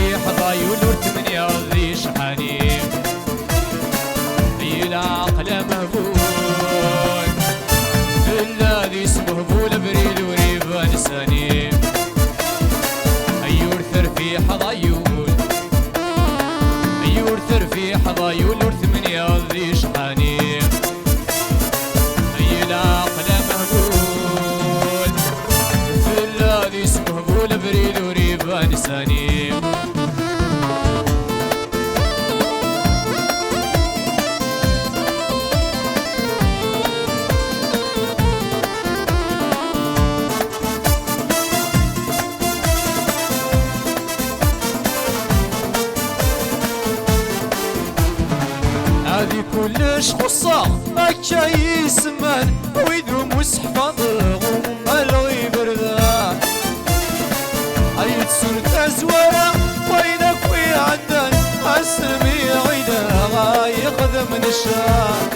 في حضاي ولورت من ياضي شحاني العقل مهبول الذي اسمه بول بريل وريبان ساني يورثر في حضايول يورثر في حضايول ورث من ياضي شحاني العقل مهبول الذي اسمه بول بريل وريبان ساني هذي كلش خصة هكا يسمان ويدو مسحفظ ومالغي بردان هاي تسرت أزوارا وينك ويعدان أسلمي عيدا غايق من الشام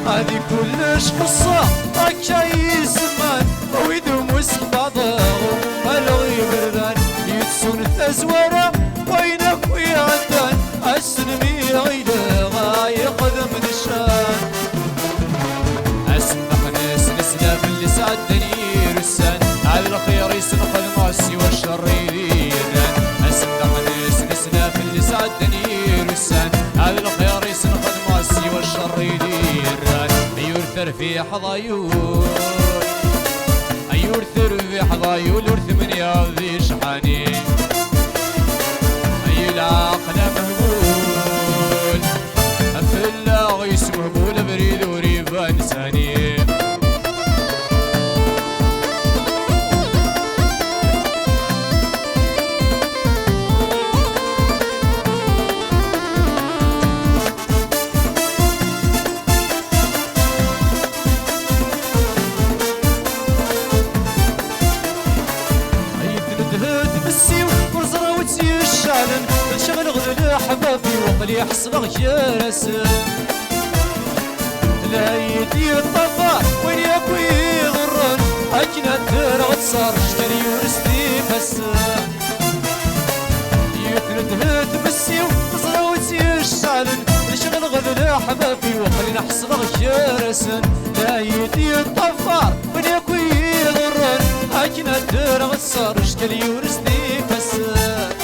هذي كلش خصة هكا يسمان ويدو مسحفظ ومالغي بردان يتسرت أزوارا وينك ويعدان أسلمي عيدا غايق من الشام أسمح ناس نسلم اللي سعدني رسان على الخير يسنق المعسي والشر يديران أسمح ناس نسلم اللي سعدني رسان على الخير يسنق المعسي والشر يديران يورثر في حضايول يورثر في حضايول ورث من ياضي شحاني العقل مهبول أفلا يسمه بول بريد وريبان ساني شغل غذل حبابي وقلي حصبغ يرسل لا يدي الطفا وين ياكو يغرن أكنا الدرع تصار اشتري ورستي فسا يثلث تمسي وصراوتي الشعلن شغل غذل حبابي وقلي حصبغ يرسل لا يدي الطفا وين ياكو يغرن أكنا الدرع تصار اشتري ورستي فسا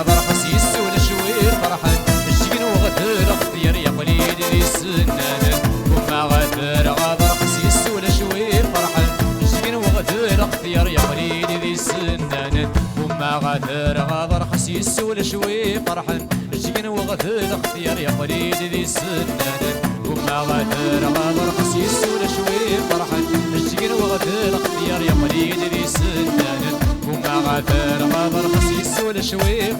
غابر خسيس ولا شوير فرحان الشقن وغثر اختيار يا قليل ذي السنان وما غابر خسيس ولا شوير فرحان الشقن وغثر اختيار يا قليل ذي السنان وما غابر خسيس ولا شوير فرحان الشقن وغثر اختيار يا قليل ذي السنان وما غابر خسيس ولا شوير فرحان الشقن وغثر اختيار يا قليل ذي السنان وما غابر خسيس ولا شوي